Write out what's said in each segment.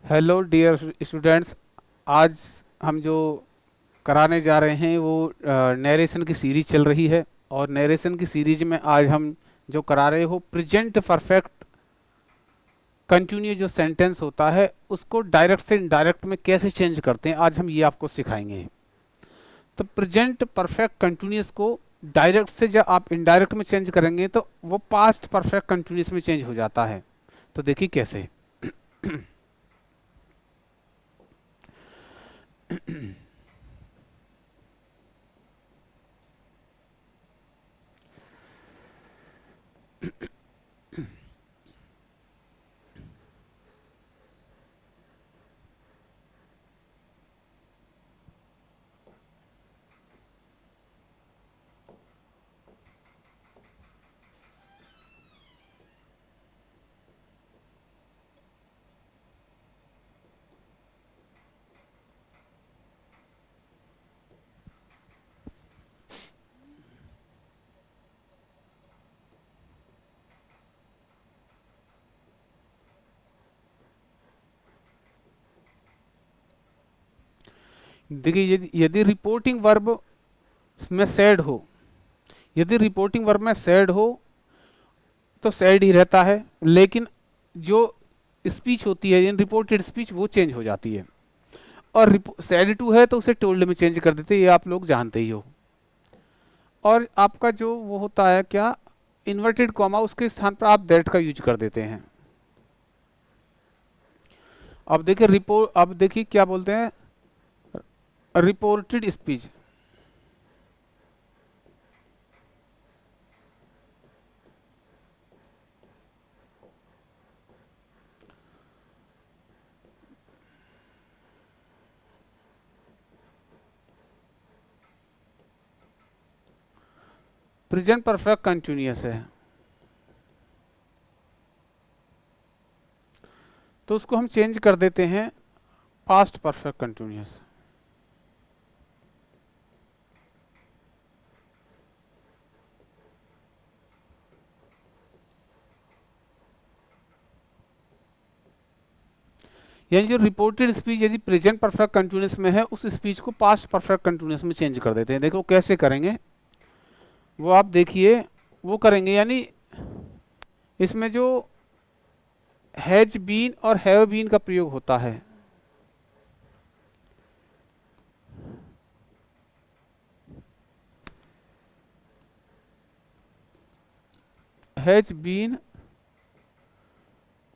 Hello dear students. आज हम जो कराने जा रहे हैं वो नरेशन की सीरीज चल रही है। और नरेशन की सीरीज में आज हम जो करा रहे हो प्रेजेंट परफेक्ट कंटिन्यू जो सेंटेंस होता है उसको डायरेक्ट से इनडायरेक्ट में कैसे चेंज करते हैं, आज हम ये आपको सिखाएंगे। तो प्रेजेंट परफेक्ट कंटिन्यूस को डायरेक्ट से जब आप इनडायरेक्ट में चेंज करेंगे तो वो पास्ट परफेक्ट कंटिन्यूस में चेंज हो जाता है। तो देखिए कैसे। देखिए यदि रिपोर्टिंग वर्ब में सैड हो, यदि रिपोर्टिंग वर्ब में सैड हो तो सैड ही रहता है, लेकिन जो स्पीच होती है इन रिपोर्टेड स्पीच वो चेंज हो जाती है। और सैड टू है तो उसे टोल्ड में चेंज कर देते हैं, ये आप लोग जानते ही हो। और आपका जो वो होता है क्या, इन्वर्टेड कॉमा, उसके स्थान पर आप दैट का यूज कर देते हैं। अब देखिए रिपोर्ट, अब देखिए क्या बोलते हैं, reported speech. Present perfect continuous है तो उसको हम चेंज कर देते हैं पास्ट परफेक्ट कंटिन्यूअस। यानी जो रिपोर्टेड स्पीच यदि प्रेजेंट परफेक्ट कंटिन्यूअस में है उस स्पीच को पास्ट परफेक्ट कंटिन्यूअस में चेंज कर देते हैं। देखो कैसे करेंगे वो आप देखिए। वो करेंगे यानी इसमें जो हैज बीन और हैव बीन का प्रयोग होता है, हैज बीन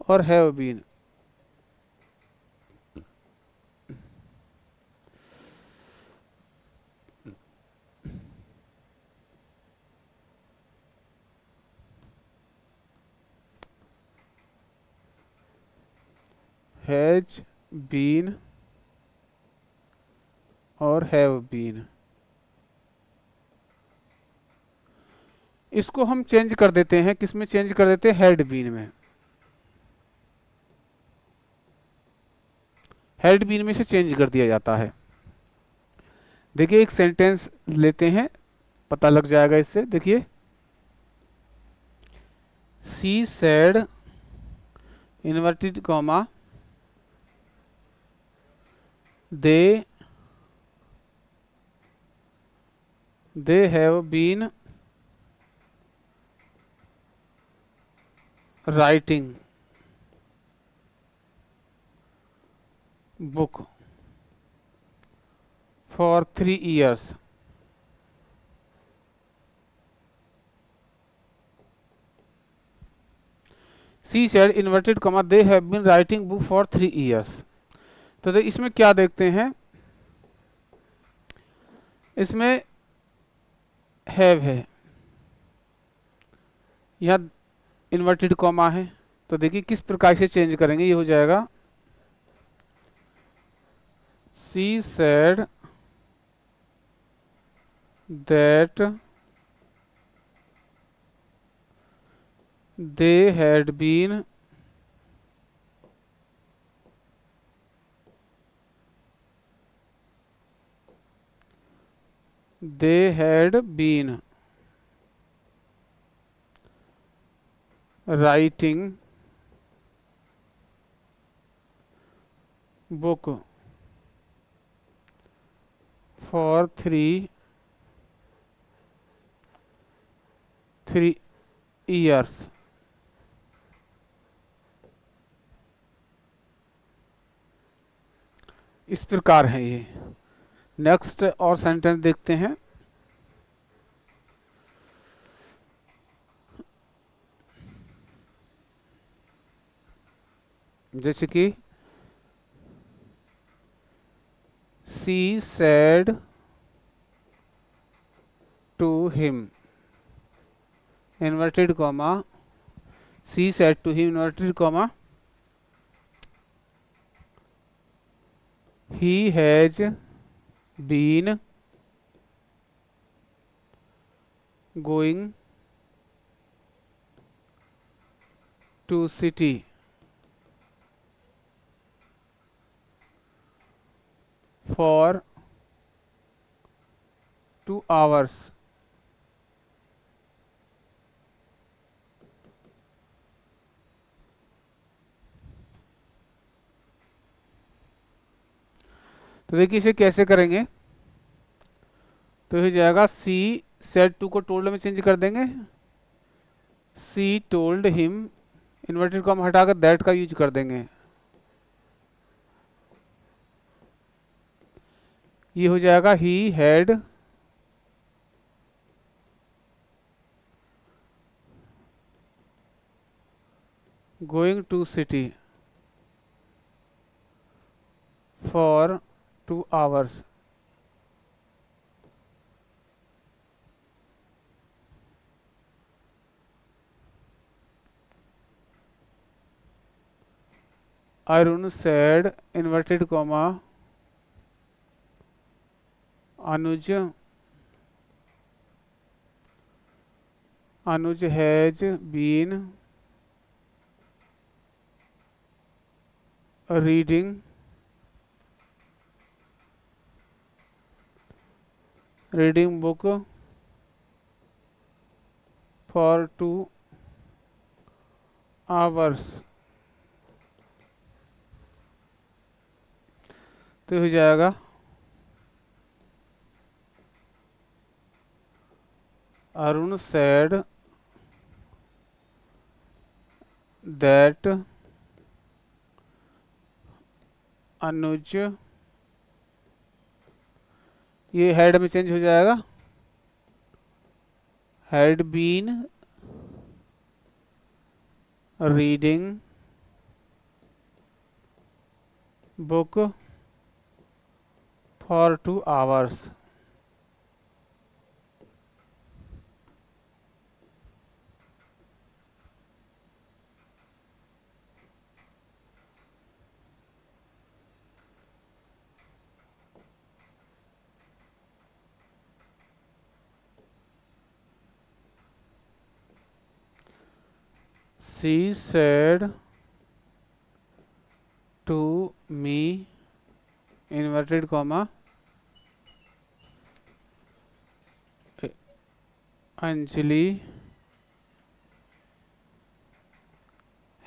और हैव बीन, हैज बीन और हैव बीन, इसको हम चेंज कर देते हैं, किस में चेंज कर देते हैं, हैड बीन में। हैड बीन में से चेंज कर दिया जाता है। देखिए एक सेंटेंस लेते हैं, पता लग जाएगा इससे। देखिए she said inverted comma they have been writing book for 3 years। She said inverted comma they have been writing book for 3 years। तो इसमें क्या देखते हैं, इसमें हैव है, यहाँ इन्वर्टेड कॉमा है। तो देखिए किस प्रकार से चेंज करेंगे, ये हो जाएगा she said that they had been writing book for three years. इस प्रकार है ये। नेक्स्ट और सेंटेंस देखते हैं। जैसे कि she said to him, inverted comma, she said to him inverted comma, he has been going to city for 2 hours। तो देखिए इसे कैसे करेंगे। तो हो जाएगा सी सेड टू को टोल्ड में चेंज कर देंगे, she told him, inverted comma हटाकर दैट का यूज कर देंगे। ये हो जाएगा he had going to city for 2 hours। Arun said inverted comma Anuj has been reading book for 2 hours। तो हो जाएगा अरुण सैड दैट अनुज, ये हैड में चेंज हो जाएगा, had been reading book for 2 hours। She said to me inverted comma Anjali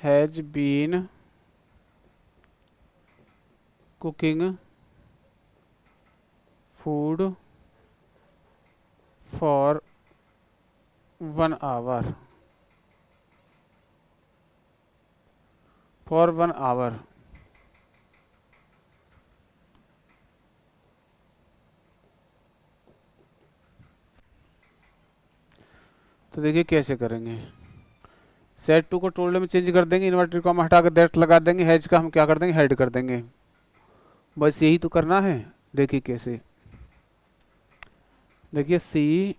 has been cooking food for 1 hour। For 1 hour। तो देखिए कैसे करेंगे। सेट टू को टोल्ड में चेंज कर देंगे, इन्वर्टेड कॉमा हटा कर दैट लगा देंगे, हैज का हम क्या कर देंगे, हेड कर देंगे। बस यही तो करना है। देखिए कैसे। देखिए she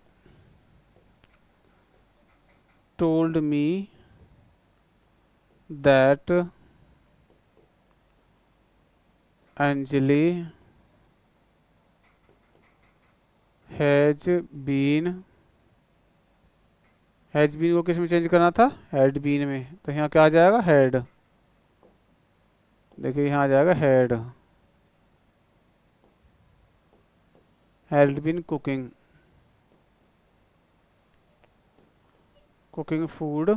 told me that Anjali has been, has been को किस में चेंज करना था, हैड बीन में। तो यहाँ क्या आ जाएगा, हैड। देखिए यहाँ आ जाएगा had, had been cooking food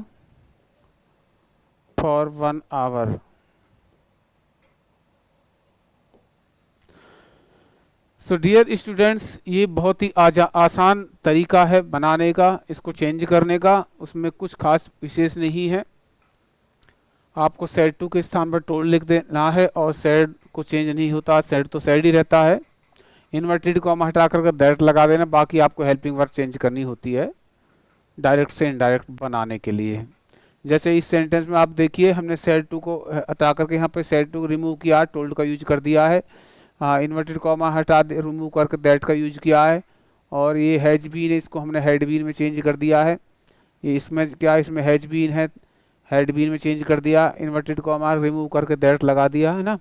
for 1 hour। So dear students, ये बहुत ही आसान तरीका है बनाने का, इसको चेंज करने का। उसमें कुछ खास विशेष नहीं है। आपको सेड टू के स्थान पर टोल लिख देना है और सेड को चेंज नहीं होता, सेड तो सेड ही रहता है। इन्वर्टेड कॉमा हटा कर दैट लगा देना, बाकी आपको हेल्पिंग वर्ब चेंज करनी होती है डायरेक्ट से इनडायरेक्ट बनाने के लिए। जैसे इस सेंटेंस में आप देखिए, हमने सेड टू को हटा करके यहाँ पे सेड टू रिमूव किया, टोल्ड का यूज कर दिया है। हाँ, इन्वर्टेड कॉमा हटा दे रिमूव करके दैट का यूज किया है। और ये हैज बीन है, इसको हमने हैड बीन में चेंज कर दिया है। ये इसमें क्या, इसमें हैज बीन है, हैड बीन में चेंज कर दिया, इन्वर्टेड कॉमा रिमूव करके दैट लगा दिया है ना।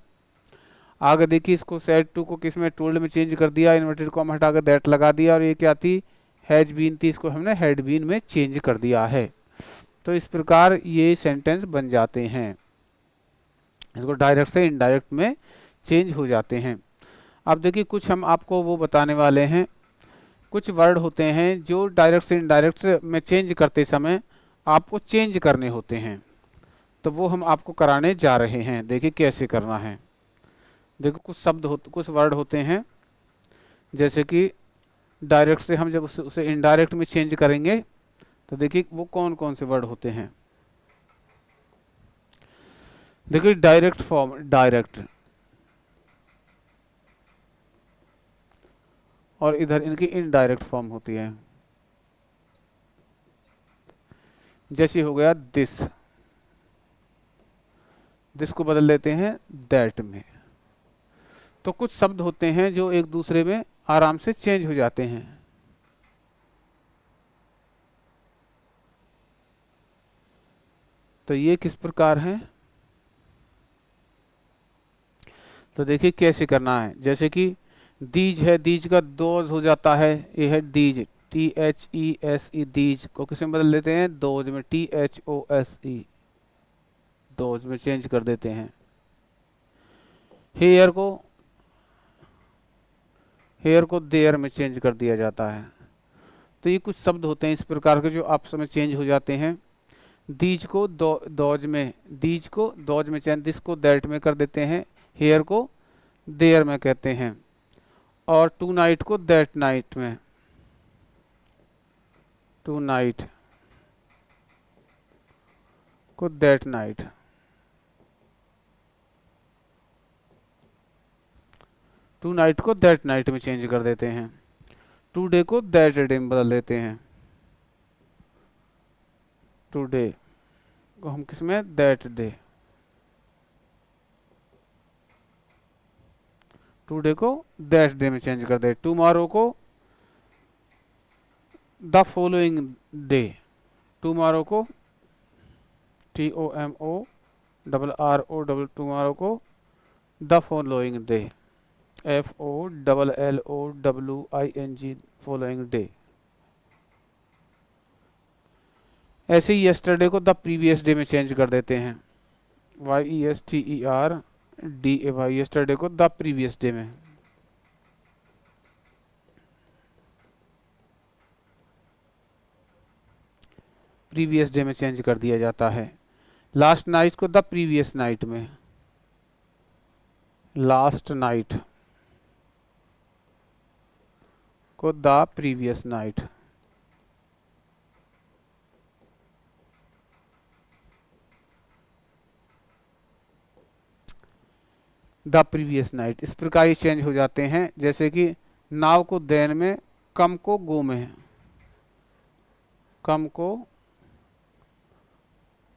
आगे देखिए, इसको सेड टू को किस में, टोल्ड में चेंज कर दिया, इन्वर्टेड कॉमा हटा कर दैट लगा दिया। और ये क्या थी, हैज बीन थी, इसको हमने हैड बीन में चेंज कर दिया है। तो इस प्रकार ये सेंटेंस बन जाते हैं, इसको डायरेक्ट से इनडायरेक्ट में चेंज हो जाते हैं। अब देखिए, कुछ हम आपको वो बताने वाले हैं। कुछ वर्ड होते हैं जो डायरेक्ट से इनडायरेक्ट में चेंज करते समय आपको चेंज करने होते हैं, तो वो हम आपको कराने जा रहे हैं। देखिए कैसे करना है। देखो, कुछ शब्द कुछ वर्ड होते हैं, जैसे कि डायरेक्ट से हम जब उसे इनडायरेक्ट में चेंज करेंगे, तो देखिए वो कौन कौन से वर्ड होते हैं। देखिए, डायरेक्ट फॉर्म, डायरेक्ट, और इधर इनकी इनडायरेक्ट फॉर्म होती है। जैसे हो गया दिस, दिस को बदल देते हैं दैट में। तो कुछ शब्द होते हैं जो एक दूसरे में आराम से चेंज हो जाते हैं। तो ये किस प्रकार है, तो देखिए कैसे करना है। जैसे कि दीज है, दीज का दोज हो जाता है, ये है दीज, THESE, दीज को किस में बदल देते हैं, दोज में, THOSE, दोज में चेंज कर देते हैं। हेयर को, हेयर को देयर में चेंज कर दिया जाता है। तो ये कुछ शब्द होते हैं इस प्रकार के जो आपस में चेंज हो जाते हैं। दीज को दोज में, दीज को दोज में चेंज, दिस को दैट में कर देते हैं, हेयर को देयर में कहते हैं, और टू नाइट को दैट नाइट में, टू नाइट को दैट नाइट, टू नाइट को दैट नाइट में चेंज कर देते हैं। टू डे को दैट डे में बदल देते हैं, टू डे को हम किस में, दैट डे, टू डे को दैट डे में चेंज कर दे। टुमारो को द फॉलोइंग डे, टुमारो को TOMORRO, टुमारो को the following day, FOLLOWING, following day. ऐसे ही यस्टरडे को द प्रीवियस डे में चेंज कर देते हैं, YESTERDAY, यस्टरडे को द प्रीवियस डे में। प्रीवियस डे में चेंज कर दिया जाता है। लास्ट नाइट को द प्रीवियस नाइट में, लास्ट नाइट को the previous night. The previous night, इस प्रकार ये चेंज हो जाते हैं। जैसे कि नाव को देन में, कम को गो में, कम को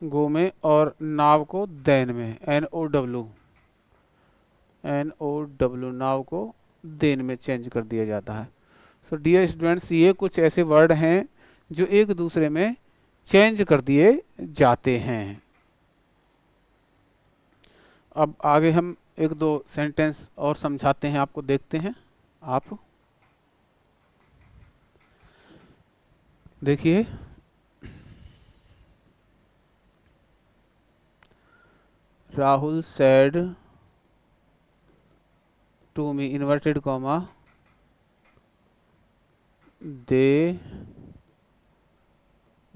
गो में, और नाव को देन में, NOW, नाव को देन में चेंज कर दिया जाता है। सो डियर स्टूडेंट्स, ये कुछ ऐसे वर्ड हैं जो एक दूसरे में चेंज कर दिए जाते हैं। अब आगे हम एक दो सेंटेंस और समझाते हैं आपको, देखते हैं आप। देखिए, Rahul said to me, inverted comma,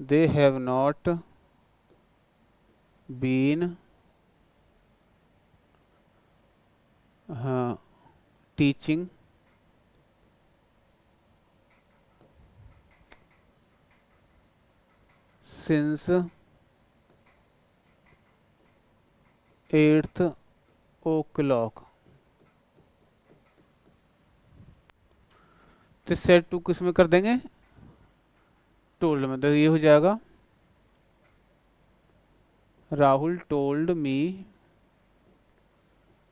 they have not been teaching since 8th o'clock। तो सेट टू किस में कर देंगे, टोल्ड में। तो ये हो जाएगा Rahul told me,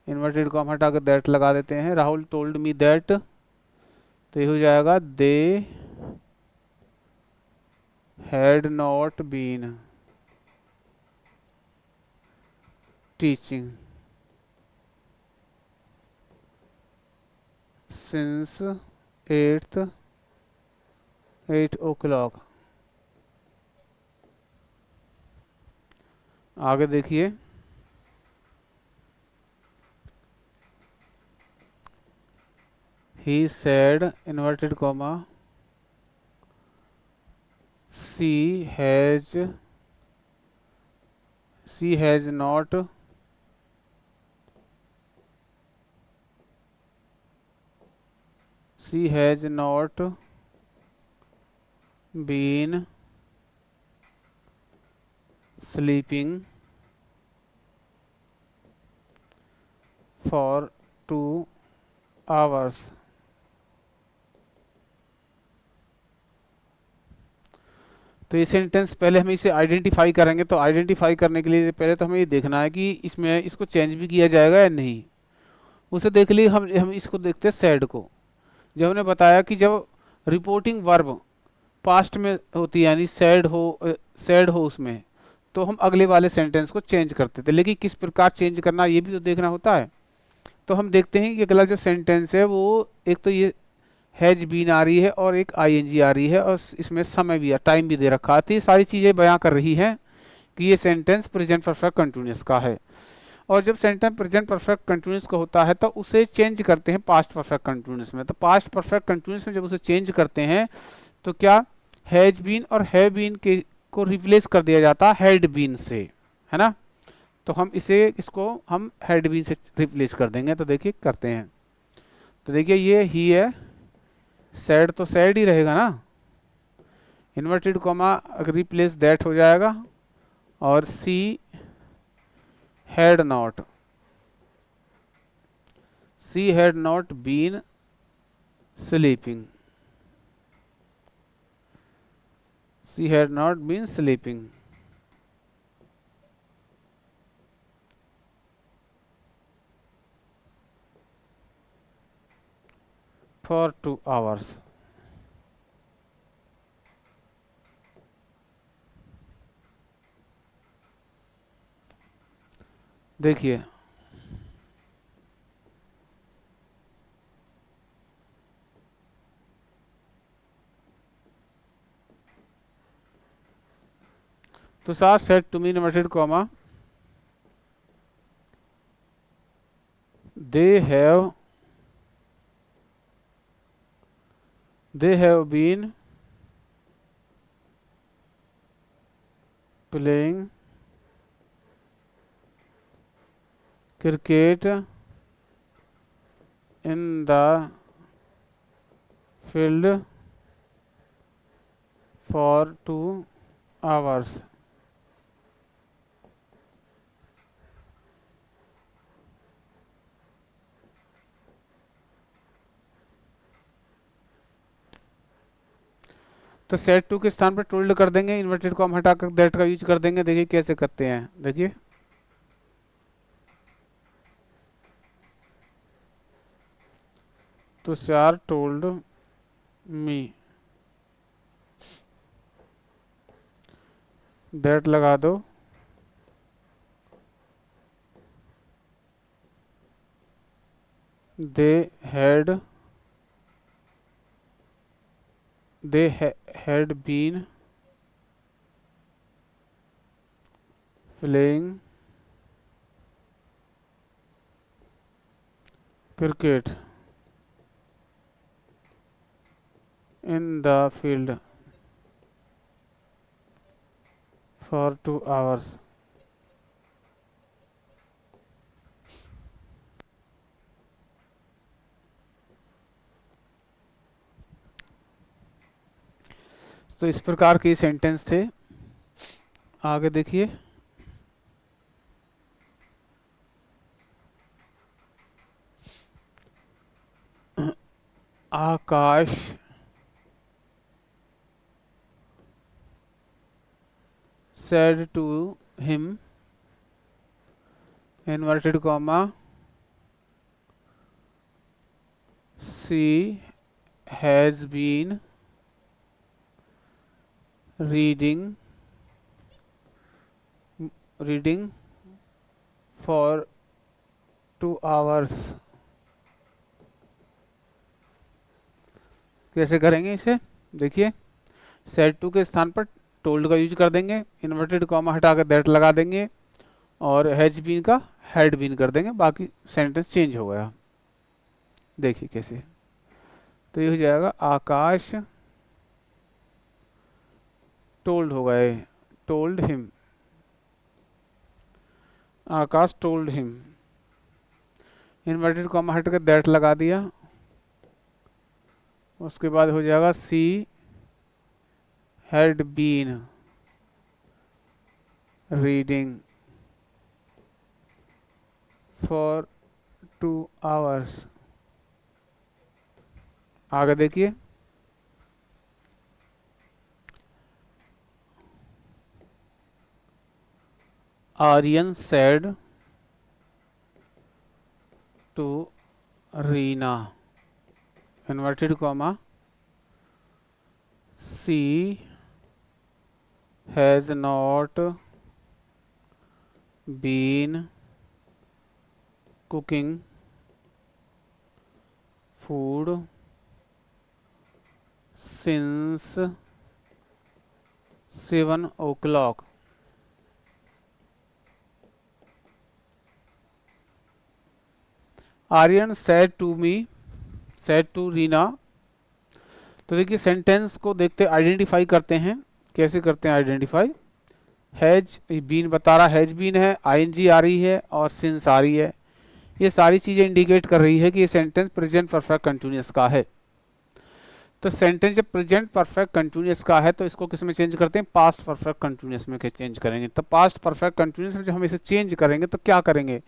inverted comma हटा कर दैट लगा देते हैं, राहुल टोल्ड मी दैट। तो ये हो जाएगा they had not been teaching since 8 o'clock। आगे देखिए, he said inverted comma she has not been sleeping for 2 hours। तो ये सेंटेंस पहले हम इसे आइडेंटिफाई करेंगे। तो आइडेंटिफाई करने के लिए पहले तो हमें ये देखना है कि इसमें इसको चेंज भी किया जाएगा या नहीं। उसे देख लिए हम इसको देखते हैं सैड को। जब हमने बताया कि जब रिपोर्टिंग वर्ब पास्ट में होती है, यानी सैड हो उसमें, तो हम अगले वाले सेंटेंस को चेंज करते थे। लेकिन किस प्रकार चेंज करना, ये भी तो देखना होता है। तो हम देखते हैं कि अगला जो सेंटेंस है वो एक तो ये हैज बीन आ रही है और एक आईएनजी आ रही है, और इसमें समय भी टाइम भी दे रखा है। तो ये सारी चीज़ें बयां कर रही हैं कि ये सेंटेंस प्रेजेंट परफेक्ट कंटिन्यूअस का है। और जब सेंटेंस प्रेजेंट परफेक्ट कंटिन्यूअस का होता है तो उसे चेंज करते हैं पास्ट परफेक्ट कंटिन्यूअस में। तो पास्ट परफेक्ट कंटिन्यूअस में जब उसे चेंज करते हैं तो क्या हैज बीन और हैव बीन के को रिप्लेस कर दिया जाता है हैड बीन से, है ना। तो हम इसको हम हैड बीन से रिप्लेस कर देंगे। तो देखिए करते हैं। तो देखिए ये ही है, सैड तो सैड ही रहेगा ना, इन्वर्टेड कॉमा रिप्लेस दैट हो जाएगा, और she had not been sleeping, she had not been sleeping for 2 hours। देखिए Tushar said to me inverted comma they have been playing cricket in the field for 2 hours। तो set to के स्थान पर told कर देंगे, इन्वर्टेड कॉमा हटाकर that का use कर देंगे। देखिए कैसे करते हैं, देखिए तुषार टोल्ड मी दैट लगा दो, they had been playing cricket in the field for 2 hours। तो इस प्रकार के सेंटेंस थे। आगे देखिए, आकाश said to him, inverted comma, she has been reading for 2 hours। कैसे करेंगे इसे, देखिए, सेड टू के स्थान पर टोल्ड का यूज कर देंगे, इन्वर्टेड कॉमा हटा कर दैट लगा देंगे, और हैज बीन का हैड बीन कर देंगे, बाकी सेंटेंस चेंज हो गया। देखिए कैसे, तो ये हो जाएगा आकाश टोल्ड हो गए, told him, Akash told him, inverted comma हट कर दैट लगा दिया, उसके बाद हो जाएगा she had been reading for 2 hours। आगे देखिए, Aryan said to Reena, inverted comma, she has not been cooking food since 7 o'clock। Aryan said to me, said to Reena. तो देखिए सेंटेंस को देखते आइडेंटिफाई करते हैं, कैसे करते हैं आइडेंटिफाई। हैज बीन बता रहा, हैज बीन है, आईएनजी आ रही है और सिंस आ रही है, ये सारी चीज़ें इंडिकेट कर रही है कि ये सेंटेंस प्रेजेंट परफेक्ट कंटिन्यूअस का है। तो सेंटेंस जब प्रेजेंट परफेक्ट कंटिन्यूअस का है तो इसको किस में चेंज करते हैं, पास्ट परफेक्ट कंटिन्यूअस में चेंज करेंगे। तो पास्ट परफेक्ट कंटिन्यूअस में जब हम इसे चेंज करेंगे तो क्या करेंगे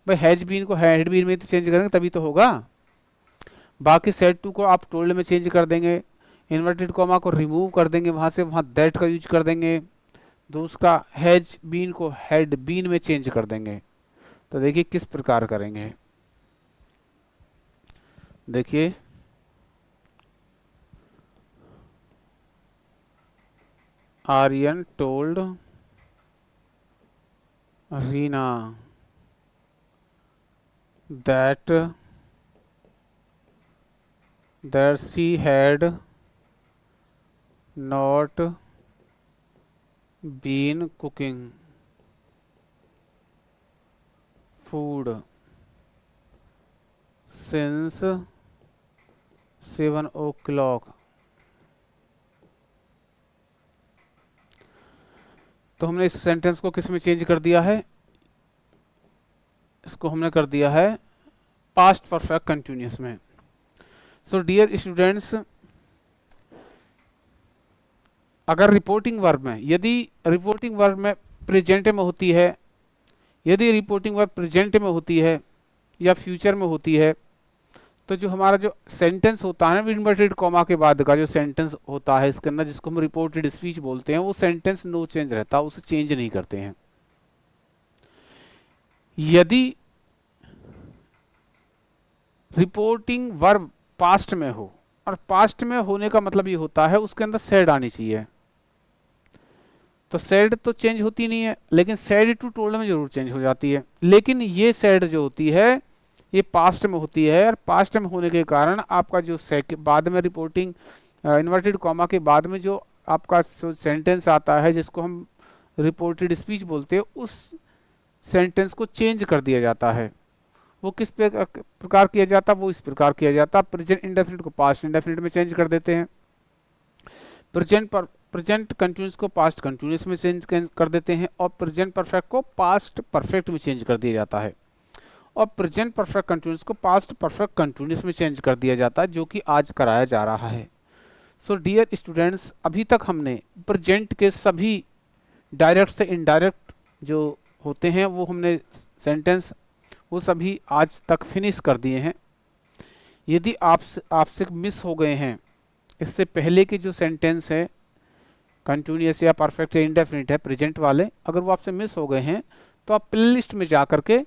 भाई, हैज बीन को हैड बीन में तो चेंज करेंगे तभी तो होगा। बाकी सेड टू को आप टोल्ड में चेंज कर देंगे, इन्वर्टेड कॉमा को रिमूव कर देंगे वहाँ से, वहाँ दैट का यूज कर देंगे, दूसरा हैज बीन को हैड बीन में चेंज कर देंगे। तो देखिए किस प्रकार करेंगे, देखिए Aryan told Reena that she had not been cooking food since 7 o'clock। तो हमने इस सेंटेंस को किस में चेंज कर दिया है, इसको हमने कर दिया है पास्ट परफेक्ट कंटिन्यूअस में। सो डियर स्टूडेंट्स, अगर रिपोर्टिंग वर्ब में, यदि रिपोर्टिंग वर्ब में प्रेजेंट में होती है, यदि रिपोर्टिंग वर्ब प्रेजेंट में होती है या फ्यूचर में होती है, तो जो हमारा जो सेंटेंस होता है ना इन्वर्टेड कॉमा के बाद का जो सेंटेंस होता है इसके अंदर, जिसको हम रिपोर्टेड स्पीच बोलते हैं, वो सेंटेंस नो चेंज रहता है, उसे चेंज नहीं करते हैं। यदि रिपोर्टिंग वर्ब पास्ट में हो, और पास्ट में होने का मतलब ये होता है उसके अंदर सेड आनी चाहिए, तो सेड तो चेंज होती नहीं है, लेकिन सेड टू टोल्ड में जरूर चेंज हो जाती है। लेकिन ये सेड जो होती है ये पास्ट में होती है, और पास्ट में होने के कारण आपका जो बाद में रिपोर्टिंग इन्वर्टेड कॉमा के बाद में जो आपका सेंटेंस आता है जिसको हम रिपोर्टेड स्पीच बोलते हैं, उस सेंटेंस को चेंज कर दिया जाता है। वो किस प्रकार किया जाता है, वो इस प्रकार किया जाता है, प्रेजेंट इंडेफिनिट को पास्ट इंडेफिनिट में चेंज कर देते हैं, प्रेजेंट कंटिन्यूअस को पास्ट कंटिन्यूअस में चेंज कर देते हैं, और प्रेजेंट परफेक्ट को पास्ट परफेक्ट में चेंज कर दिया जाता है, और प्रेजेंट परफेक्ट कंटिन्यूअस को पास्ट परफेक्ट कंटिन्यूअस में चेंज कर दिया जाता है, जो कि आज कराया जा रहा है। सो डियर स्टूडेंट्स, अभी तक हमने प्रेजेंट के सभी डायरेक्ट से इनडायरेक्ट जो होते हैं वो हमने सेंटेंस वो सभी आज तक फिनिश कर दिए हैं। यदि आपसे मिस हो गए हैं इससे पहले के जो सेंटेंस है कंटिन्यूअस या परफेक्ट या इंडेफिनिट है प्रेजेंट वाले, अगर वो आपसे मिस हो गए हैं तो आप प्लेलिस्ट में जा करके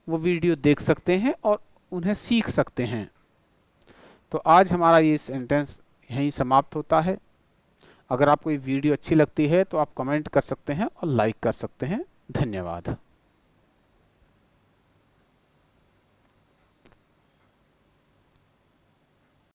वो वीडियो देख सकते हैं और उन्हें सीख सकते हैं। तो आज हमारा ये सेंटेंस यहीं समाप्त होता है। अगर आपको ये वीडियो अच्छी लगती है तो आप कमेंट कर सकते हैं और लाइक कर सकते हैं। धन्यवाद।